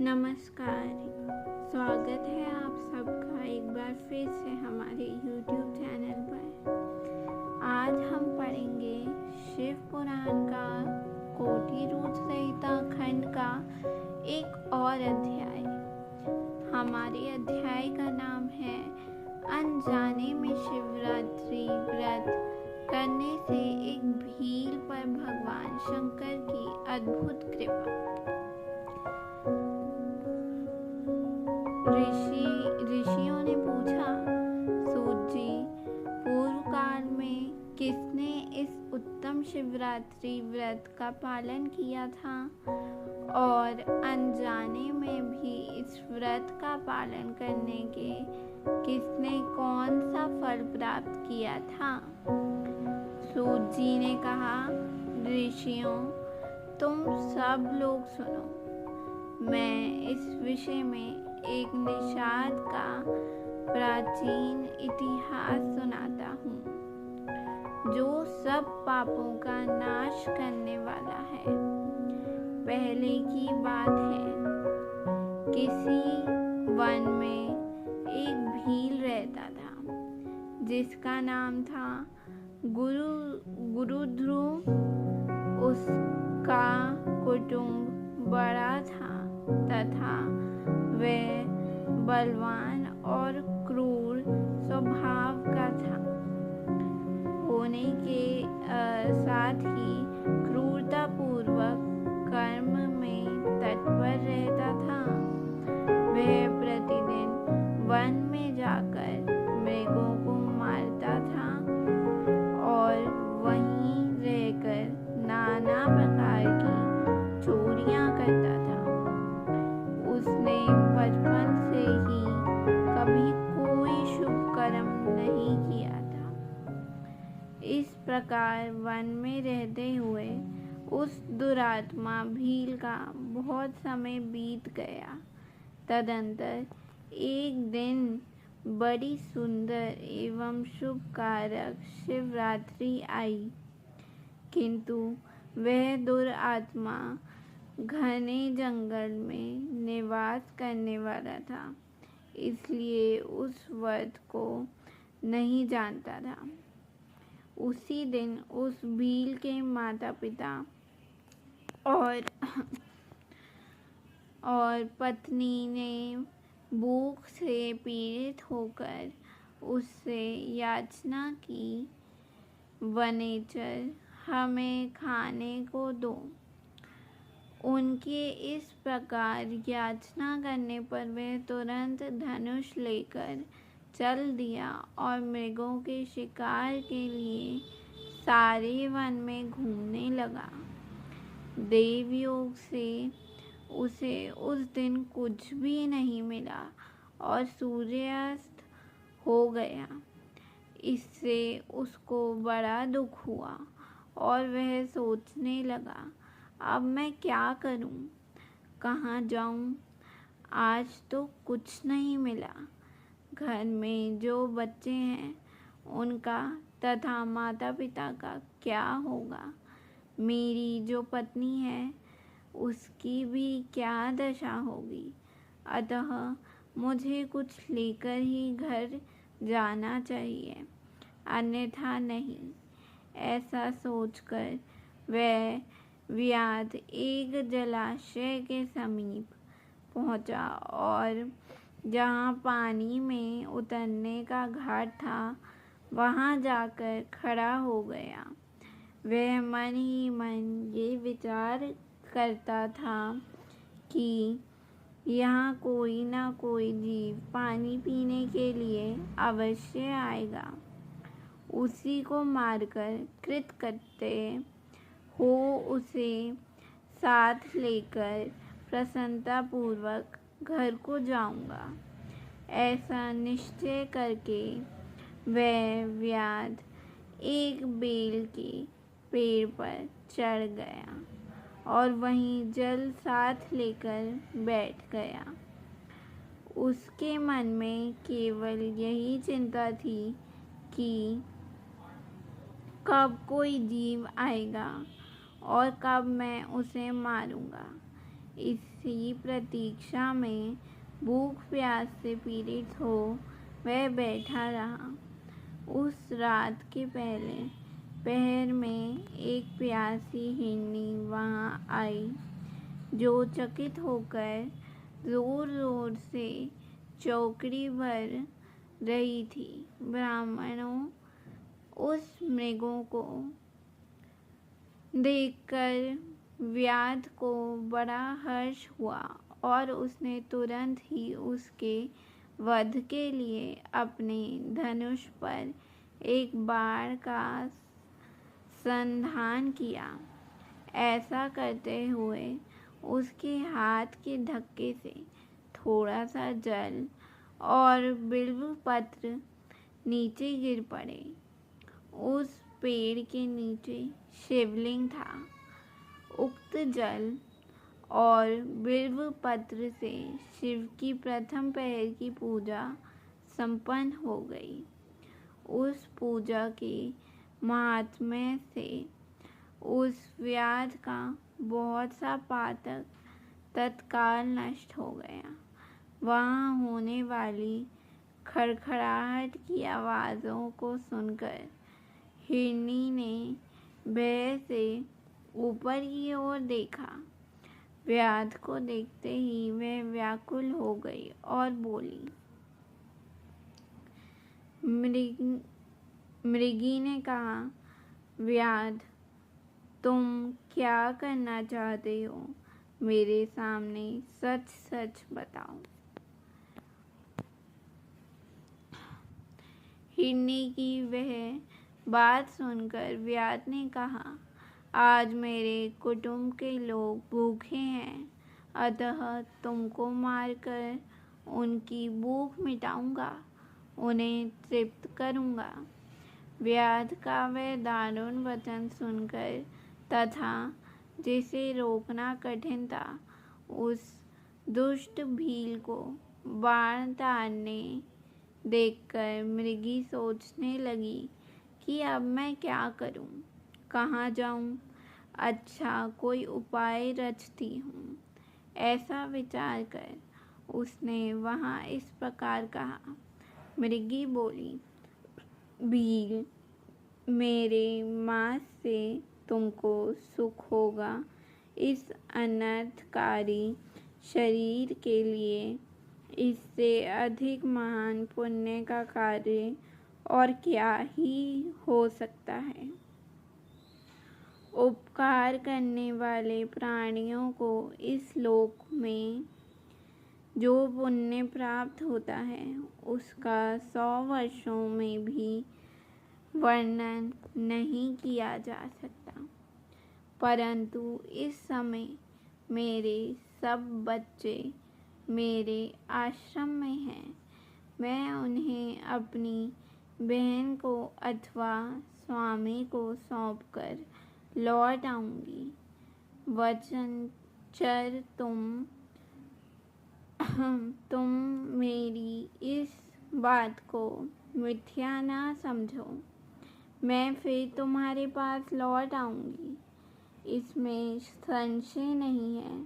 नमस्कार। स्वागत है आप सबका एक बार फिर से हमारे YouTube चैनल पर। आज हम पढ़ेंगे शिव पुराण का कोटि रूद्र संहिता खंड का एक और अध्याय। हमारे अध्याय का नाम है अनजाने में शिवरात्रि व्रत करने से एक भील पर भगवान शंकर की अद्भुत कृपा। ऋषियों ने पूछा, सूत जी, पूर्व काल में किसने इस उत्तम शिवरात्रि व्रत का पालन किया था और अनजाने में भी इस व्रत का पालन करने के किसने कौन सा फल प्राप्त किया था? सूत जी ने कहा, ऋषियों, तुम सब लोग सुनो। मैं इस विषय में एक निषाद का प्राचीन इतिहास सुनाता हूँ जो सब पापों का नाश करने वाला है। पहले की बात है, किसी वन में एक भील रहता था जिसका नाम था गुरुध्रुव। उसका कुटुंब बड़ा था तथा वह बलवान और क्रूर स्वभाव का था। होने के साथ ही क्रूरतापूर्वक कर्म में तत्पर रहता था। वह प्रतिदिन वन में जाकर मृगों को मारता था और वहीं रहकर नाना प्रकार की चोरियां करता था। उसने बचपन से ही कभी कोई शुभ कर्म नहीं किया था। इस प्रकार वन में रहते हुए उस दुरात्मा भील का बहुत समय बीत गया। तदंतर एक दिन बड़ी सुंदर एवं शुभ कारक शिवरात्रि आई, किंतु वह दुरात्मा घने जंगल में निवास करने वाला था, इसलिए उस व्रत को नहीं जानता था। उसी दिन उस भील के माता पिता और पत्नी ने भूख से पीड़ित होकर उससे याचना की, वनेचर, हमें खाने को दो। उनके इस प्रकार याचना करने पर वह तुरंत धनुष लेकर चल दिया और मृगों के शिकार के लिए सारे वन में घूमने लगा। देवयोग से उसे उस दिन कुछ भी नहीं मिला और सूर्यास्त हो गया। इससे उसको बड़ा दुख हुआ और वह सोचने लगा, अब मैं क्या करूं? कहाँ जाऊं? आज तो कुछ नहीं मिला। घर में जो बच्चे हैं उनका तथा माता पिता का क्या होगा? मेरी जो पत्नी है उसकी भी क्या दशा होगी? अतः मुझे कुछ लेकर ही घर जाना चाहिए, अन्यथा नहीं। ऐसा सोचकर वह व्याध एक जलाशय के समीप पहुंचा और जहाँ पानी में उतरने का घाट था वहाँ जाकर खड़ा हो गया। वह मन ही मन ये विचार करता था कि यहाँ कोई ना कोई जीव पानी पीने के लिए अवश्य आएगा। उसी को मारकर कृतकृत्य हो उसे साथ लेकर प्रसन्नतापूर्वक घर को जाऊंगा। ऐसा निश्चय करके वह व्याध एक बेल के पेड़ पर चढ़ गया और वहीं जल साथ लेकर बैठ गया। उसके मन में केवल यही चिंता थी कि कब कोई जीव आएगा और कब मैं उसे मारूंगा। इसी प्रतीक्षा में भूख प्यास से पीड़ित हो वह बैठा रहा। उस रात के पहले पहर में एक प्यासी हिरनी वहां आई, जो चकित होकर जोर जोर से चौकड़ी भर रही थी। ब्राह्मणों उस मृगों को देखकर व्याध को बड़ा हर्ष हुआ और उसने तुरंत ही उसके वध के लिए अपने धनुष पर एक बाण का संधान किया। ऐसा करते हुए उसके हाथ के धक्के से थोड़ा सा जल और बिल्व पत्र नीचे गिर पड़े। उस पेड़ के नीचे शिवलिंग था। उक्त जल और बिल्व पत्र से शिव की प्रथम पहर की पूजा संपन्न हो गई। उस पूजा के महात्म्य से उस व्याध का बहुत सा पातक तत्काल नष्ट हो गया। वहाँ होने वाली खड़खड़ाहट की आवाज़ों को सुनकर हिरनी ने भय से ऊपर की ओर देखा। व्याध को देखते ही वह व्याकुल हो गई और बोली। मृगी ने कहा, व्याध, तुम क्या करना चाहते हो? मेरे सामने सच सच बताओ। हिरनी की वह बात सुनकर व्याध ने कहा, आज मेरे कुटुंब के लोग भूखे हैं, अतः तुमको मारकर उनकी भूख मिटाऊंगा, उन्हें तृप्त करूंगा। व्याध का वह दारुण वचन सुनकर तथा जिसे रोकना कठिन था, उस दुष्ट भील को बाण ताड़ने देखकर मृगी सोचने लगी कि अब मैं क्या करूं, कहाँ जाऊं? अच्छा, कोई उपाय रचती हूँ। ऐसा विचार कर उसने वहाँ इस प्रकार कहा। मृगी बोली, भील, मेरे मांस से तुमको सुख होगा। इस अनर्थकारी शरीर के लिए इससे अधिक महान पुण्य का कार्य और क्या ही हो सकता है। उपकार करने वाले प्राणियों को इस लोक में जो पुण्य प्राप्त होता है, उसका 100 वर्षों में भी वर्णन नहीं किया जा सकता। परंतु इस समय मेरे सब बच्चे मेरे आश्रम में हैं। मैं उन्हें अपनी बहन को अथवा स्वामी को सौंपकर लौट आऊंगी। वचनचर तुम मेरी इस बात को मिथ्या ना समझो। मैं फिर तुम्हारे पास लौट आऊंगी, इसमें संशय नहीं है।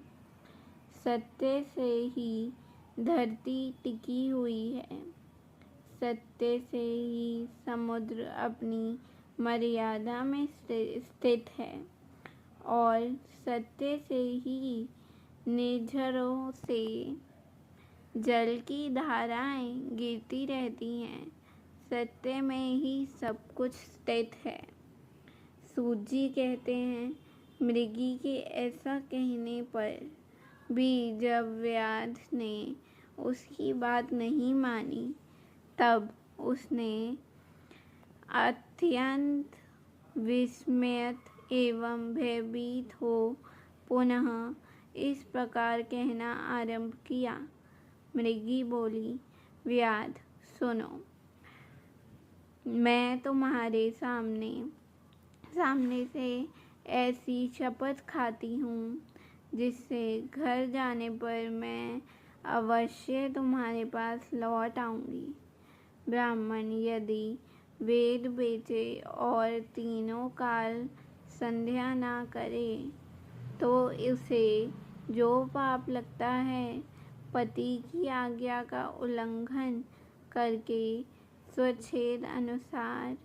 सत्य से ही धरती टिकी हुई है, सत्य से ही समुद्र अपनी मर्यादा में स्थित है और सत्य से ही निर्झरों से जल की धाराएं गिरती रहती हैं। सत्य में ही सब कुछ स्थित है। सूत जी कहते हैं, मृगी के ऐसा कहने पर भी जब व्याध ने उसकी बात नहीं मानी, तब उसने अत्यंत विस्मित एवं भयभीत हो पुनः इस प्रकार कहना आरंभ किया। मृगी बोली, व्याध, सुनो, मैं तुम्हारे सामने से ऐसी शपथ खाती हूँ जिससे घर जाने पर मैं अवश्य तुम्हारे पास लौट आऊँगी। ब्राह्मण यदि वेद बेचे और तीनों काल संध्या ना करे तो उसे जो पाप लगता है पति की आज्ञा का उल्लंघन करके स्वच्छेद अनुसार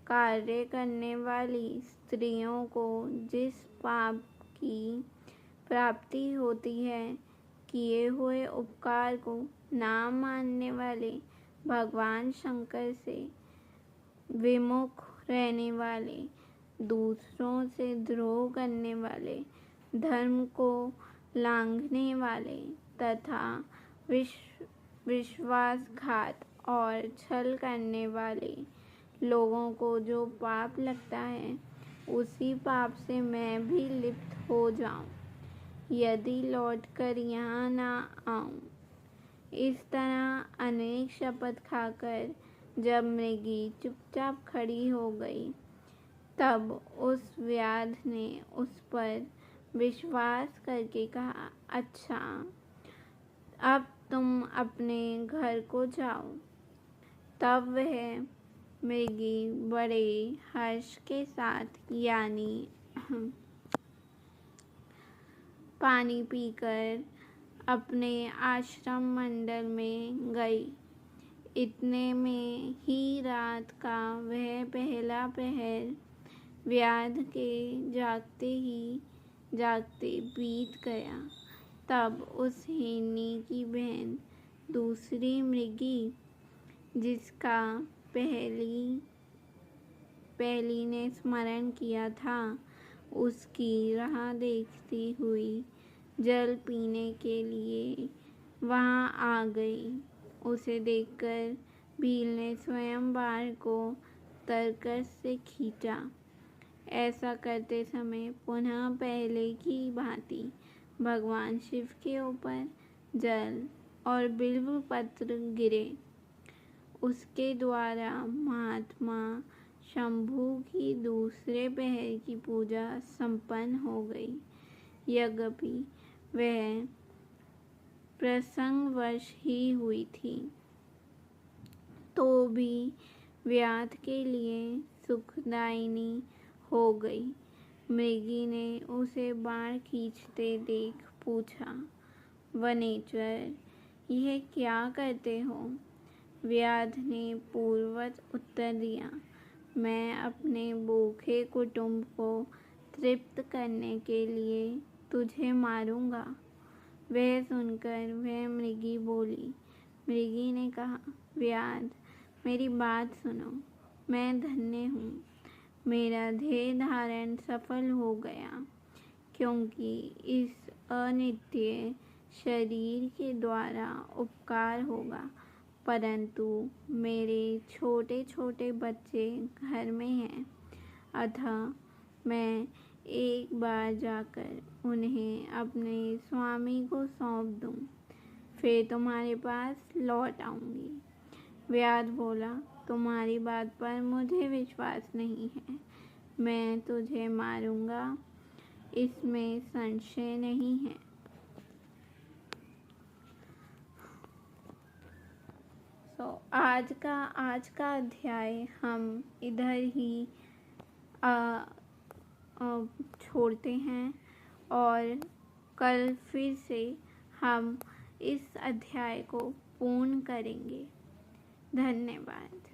कार्य करने वाली स्त्रियों को जिस पाप की प्राप्ति होती है, किए हुए उपकार को ना मानने वाले, भगवान शंकर से विमुख रहने वाले, दूसरों से द्रोह करने वाले, धर्म को लांघने वाले तथा विश्वासघात और छल करने वाले लोगों को जो पाप लगता है, उसी पाप से मैं भी लिप्त हो जाऊं, यदि लौटकर यहाँ ना आऊं। इस तरह अनेक शपथ खाकर जब मृगी चुपचाप खड़ी हो गई, तब उस व्याध ने उस पर विश्वास करके कहा, अच्छा, अब तुम अपने घर को जाओ। तब वह मृगी बड़े हर्ष के साथ यानी पानी पीकर अपने आश्रम मंडल में गई। इतने में ही रात का वह पहला पहर व्याध के जागते बीत गया। तब उस हिरनी की बहन दूसरी मृगी, जिसका पहली ने स्मरण किया था, उसकी राह देखती हुई जल पीने के लिए वहां आ गई। उसे देखकर भील ने स्वयं बाण को तरकस से खींचा। ऐसा करते समय पुनः पहले की भांति भगवान शिव के ऊपर जल और बिल्व पत्र गिरे। उसके द्वारा महात्मा शंभू की दूसरे पहर की पूजा संपन्न हो गई। यद्यपि वह प्रसंगवश ही हुई थी, तो भी व्याध के लिए सुखदायिनी हो गई। मृगी ने उसे बाण खींचते देख पूछा, वनेश्वर, यह क्या करते हो? व्याध ने पूर्ववत उत्तर दिया, मैं अपने भूखे कुटुंब को तृप्त करने के लिए तुझे मारूंगा। वह सुनकर वह मृगी बोली। मृगी ने कहा, व्याध, मेरी बात सुनो, मैं धन्य हूँ। मेरा ध्येय धारण सफल हो गया, क्योंकि इस अनित्य शरीर के द्वारा उपकार होगा, परंतु मेरे छोटे छोटे बच्चे घर में हैं, अतः मैं एक बार जाकर उन्हें अपने स्वामी को सौंप दूं, फिर तुम्हारे पास लौट आऊंगी। व्याध बोला, तुम्हारी बात पर मुझे विश्वास नहीं है। मैं तुझे मारूंगा, इसमें संशय नहीं है। आज का अध्याय हम इधर ही छोड़ते हैं और कल फिर से हम इस अध्याय को पूर्ण करेंगे। धन्यवाद।